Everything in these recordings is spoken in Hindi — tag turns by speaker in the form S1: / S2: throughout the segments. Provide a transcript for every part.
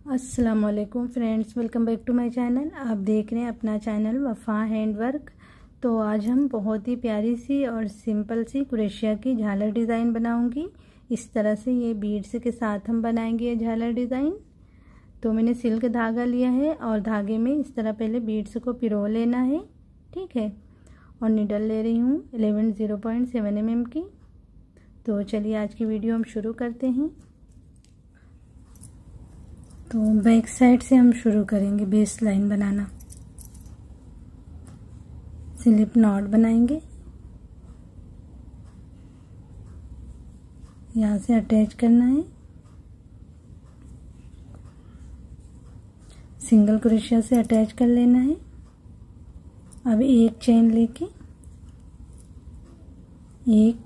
S1: अस्सलामुअलैकुम friends, welcome back to my channel. आप देख रहे हैं अपना चैनल वफ़ा हैंडवर्क। तो आज हम बहुत ही प्यारी सी और सिंपल सी क्रोशिया की झालर डिज़ाइन बनाऊंगी। इस तरह से ये बीड्स के साथ हम बनाएंगे ये झालर डिज़ाइन। तो मैंने सिल्क धागा लिया है और धागे में इस तरह पहले बीड्स को पिरो लेना है, ठीक है। और निडल ले रही हूँ 11.0.7 mm की। तो चलिए आज की वीडियो हम शुरू करते हैं। तो बैक साइड से हम शुरू करेंगे base line banana. Slip not बनाएंगे, यहाँ से अटैच करना है। सिंगल क्रोशिया से अटैच कर लेना है। अब एक चेन लेके एक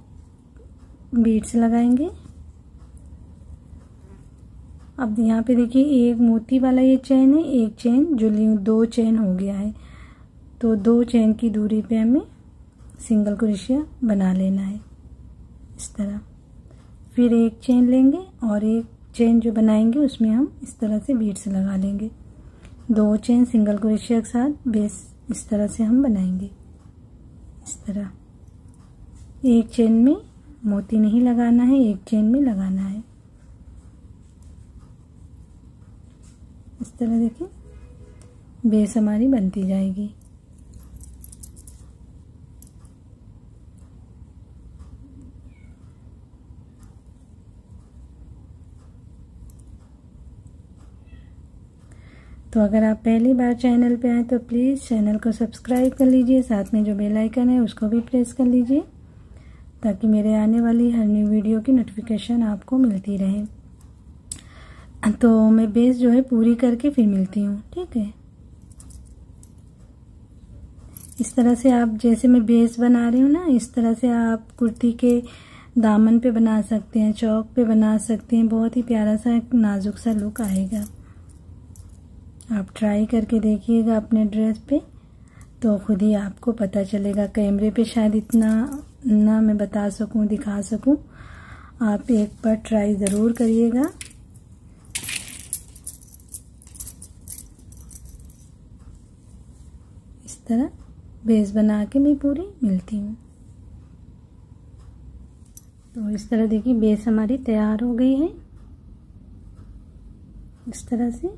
S1: बीड्स लगाएंगे। अब यहाँ पे देखिए एक मोती वाला ये चेन है, एक चेन जुड़ी, दो चेन हो गया है। तो दो चेन की दूरी पे हमें सिंगल क्रोशिया बना लेना है इस तरह। फिर एक चेन लेंगे और एक चेन जो बनाएंगे उसमें हम इस तरह से बीड्स लगा लेंगे। दो चेन सिंगल क्रोशिया के साथ बेस इस तरह से हम बनाएंगे। इस तरह एक चेन में मोती नहीं लगाना है, एक चेन में लगाना है। इस तरह देखिए बेस हमारी बनती जाएगी। तो अगर आप पहली बार चैनल पे आए तो प्लीज़ चैनल को सब्सक्राइब कर लीजिए, साथ में जो बेल आइकन है उसको भी प्रेस कर लीजिए ताकि मेरे आने वाली हर न्यू वीडियो की नोटिफिकेशन आपको मिलती रहे। तो मैं बेस जो है पूरी करके फिर मिलती हूँ, ठीक है। इस तरह से आप जैसे मैं बेस बना रही हूँ ना, इस तरह से आप कुर्ती के दामन पे बना सकते हैं, चौक पे बना सकते हैं। बहुत ही प्यारा सा एक नाजुक सा लुक आएगा। आप ट्राई करके देखिएगा अपने ड्रेस पे तो खुद ही आपको पता चलेगा। कैमरे पे शायद इतना ना मैं बता सकूं, दिखा सकूं। आप एक बार ट्राई ज़रूर करिएगा। इस तरह बेस बना के मैं पूरी मिलती हूँ। तो इस तरह देखिए बेस हमारी तैयार हो गई है इस तरह से।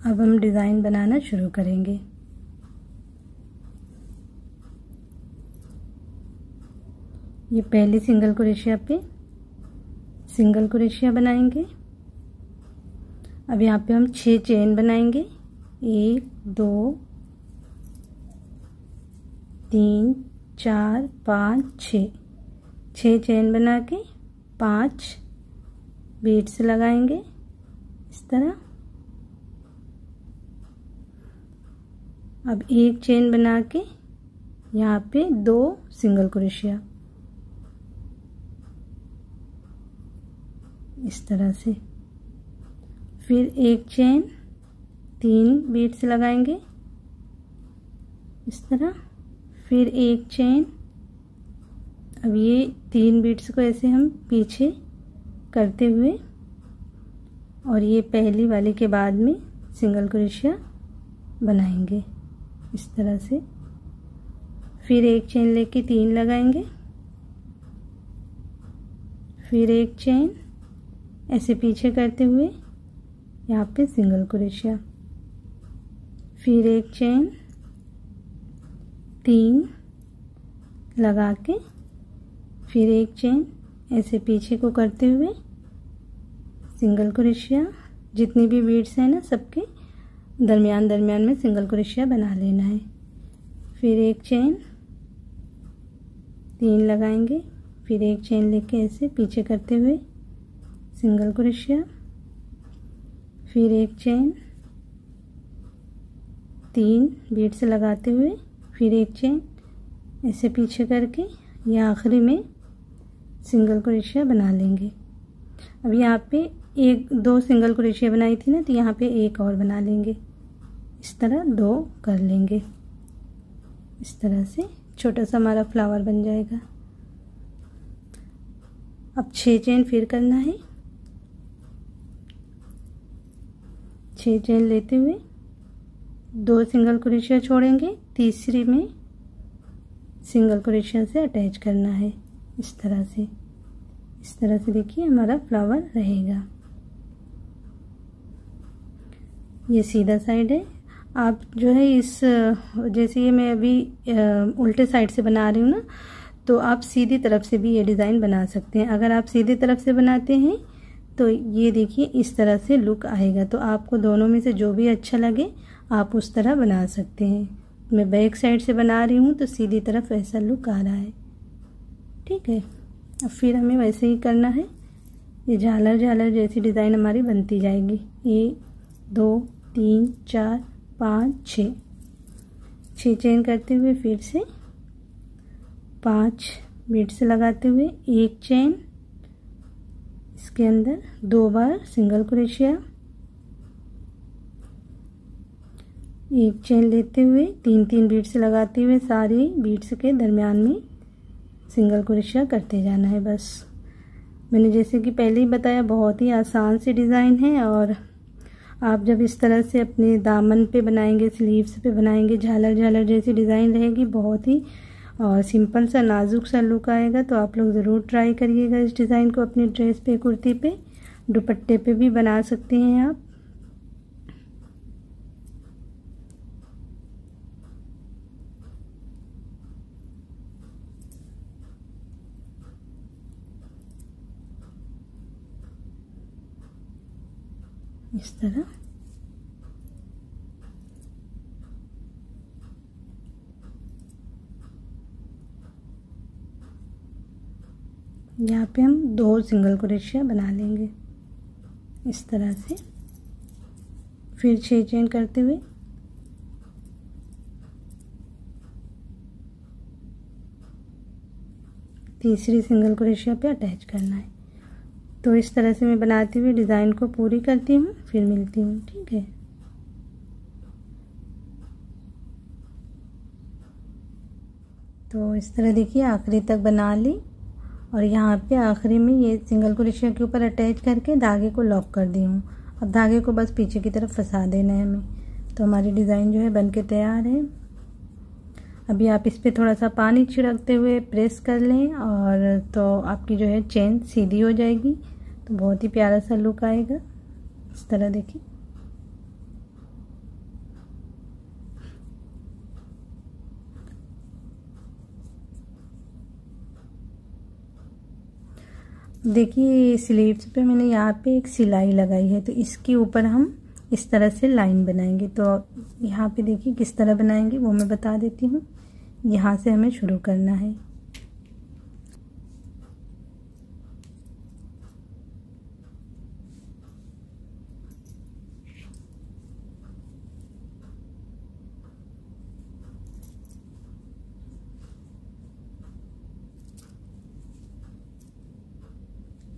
S1: अब हम डिज़ाइन बनाना शुरू करेंगे। ये पहली सिंगल क्रोशिया पे सिंगल क्रोशिया बनाएंगे। अब यहाँ पे हम 6 चेन बनाएंगे। 1 2 3 4 5 6 चेन बना के 5 बीड्स लगाएंगे इस तरह। अब एक चेन बना के यहाँ पे 2 सिंगल क्रोशिया इस तरह से। फिर एक चेन 3 बीड्स लगाएंगे इस तरह। फिर एक चेन। अब ये 3 बीड्स को ऐसे हम पीछे करते हुए और ये पहली वाली के बाद में सिंगल क्रोशिया बनाएंगे इस तरह से। फिर एक चेन लेके 3 लगाएंगे। फिर एक चेन ऐसे पीछे करते हुए यहाँ पे सिंगल क्रोशिया। फिर एक चेन 3 लगा के फिर एक चेन ऐसे पीछे को करते हुए सिंगल क्रोशिया। जितनी भी बीड्स हैं ना सबके दरमियान में सिंगल क्रोशिया बना लेना है। फिर एक चेन 3 लगाएंगे। फिर एक चेन लेके ऐसे पीछे करते हुए सिंगल क्रोशिया। फिर एक चेन 3 बीड्स लगाते हुए फिर एक चेन ऐसे पीछे करके या आखिरी में सिंगल क्रोशिया बना लेंगे। अब यहाँ पे 1-2 सिंगल क्रोशिया बनाई थी ना, तो यहाँ पे एक और बना लेंगे इस तरह। 2 कर लेंगे इस तरह से। छोटा सा हमारा फ्लावर बन जाएगा। अब 6 चेन फिर करना है। 6 चेन लेते हुए 2 सिंगल क्रोशिया छोड़ेंगे, तीसरी में सिंगल क्रोशिया से अटैच करना है। इस तरह से देखिए हमारा फ्लावर रहेगा। ये सीधा साइड है। आप जो है इस जैसे ये मैं अभी उल्टे साइड से बना रही हूँ ना, तो आप सीधी तरफ से भी ये डिज़ाइन बना सकते हैं। अगर आप सीधी तरफ से बनाते हैं तो ये देखिए इस तरह से लुक आएगा। तो आपको दोनों में से जो भी अच्छा लगे आप उस तरह बना सकते हैं। मैं बैक साइड से बना रही हूँ तो सीधी तरफ ऐसा लुक आ रहा है। ठीक है, अब फिर हमें वैसे ही करना है। ये झालर झालर जैसी डिज़ाइन हमारी बनती जाएगी। 1 2 3 4 5 6 चेन करते हुए फिर से 5 बीड्स लगाते हुए 1 चेन, इसके अंदर 2 बार सिंगल क्रोशिया, 1 चेन लेते हुए 3 बीड्स लगाते हुए सारी बीड्स के दरमियान में सिंगल क्रोशिया करते जाना है। बस मैंने जैसे कि पहले ही बताया बहुत ही आसान सी डिज़ाइन है, और आप जब इस तरह से अपने दामन पे बनाएंगे, स्लीव्स पे बनाएंगे, झालर झालर जैसी डिज़ाइन रहेगी। बहुत ही सिंपल सा नाजुक सा लुक आएगा। तो आप लोग ज़रूर ट्राई करिएगा इस डिज़ाइन को अपनी ड्रेस पे, कुर्ती पे, दुपट्टे पे भी बना सकते हैं आप। इस तरह यहाँ पे हम 2 सिंगल क्रोशिया बना लेंगे इस तरह से। फिर 6 चेन करते हुए तीसरी सिंगल क्रोशिया पे अटैच करना है। तो इस तरह से मैं बनाती हुई डिज़ाइन को पूरी करती हूँ, फिर मिलती हूँ। ठीक है, तो इस तरह देखिए आखिरी तक बना ली, और यहाँ पे आखिरी में ये सिंगल क्रोशिया के ऊपर अटैच करके धागे को लॉक कर दी हूँ। अब धागे को बस पीछे की तरफ फंसा देना है हमें। तो हमारी डिज़ाइन जो है बनके तैयार है। अभी आप इस पर थोड़ा सा पानी छिड़कते हुए प्रेस कर लें, और तो आपकी जो है चेन सीधी हो जाएगी। तो बहुत ही प्यारा सा लुक आएगा। इस तरह देखिए, देखिए स्लीव्स पे मैंने यहाँ पे एक सिलाई लगाई है, तो इसके ऊपर हम इस तरह से लाइन बनाएंगे। तो यहाँ पे देखिए किस तरह बनाएंगे वो मैं बता देती हूँ। यहाँ से हमें शुरू करना है।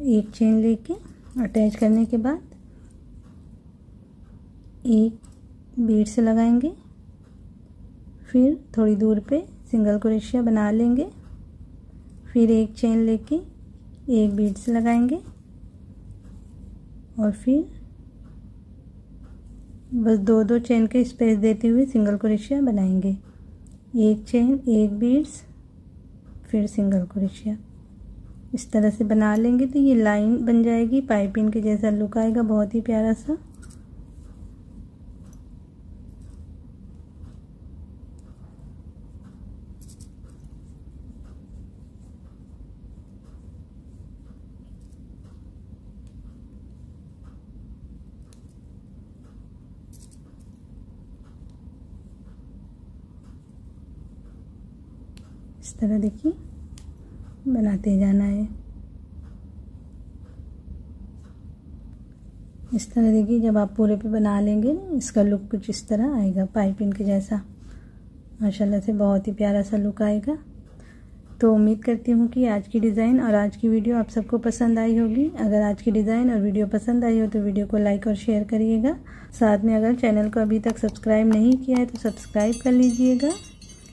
S1: एक चेन लेके अटैच करने के बाद एक बीड से लगाएंगे, फिर थोड़ी दूर पे सिंगल क्रोशिया बना लेंगे, फिर एक चेन लेके एक बीड से लगाएंगे, और फिर बस 2 चेन के स्पेस देते हुए सिंगल क्रोशिया बनाएंगे। एक चेन, एक बीड्स, फिर सिंगल क्रोशिया। इस तरह से बना लेंगे तो ये लाइन बन जाएगी, पाइपिंग के जैसा लुक आएगा, बहुत ही प्यारा सा। इस तरह देखिए बनाते जाना है। इस तरह देखिए जब आप पूरे पे बना लेंगे ना, इसका लुक कुछ इस तरह आएगा, पाइपिंग के जैसा। माशाल्लाह से बहुत ही प्यारा सा लुक आएगा। तो उम्मीद करती हूँ कि आज की डिज़ाइन और आज की वीडियो आप सबको पसंद आई होगी। अगर आज की डिज़ाइन और वीडियो पसंद आई हो तो वीडियो को लाइक और शेयर करिएगा। साथ में अगर चैनल को अभी तक सब्सक्राइब नहीं किया है तो सब्सक्राइब कर लीजिएगा।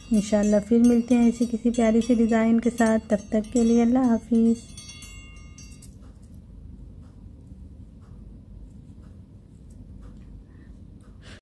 S1: इंशाल्लाह फिर मिलते हैं ऐसी किसी प्यारी सी डिज़ाइन के साथ। तब तक के लिए अल्लाह हाफिज़।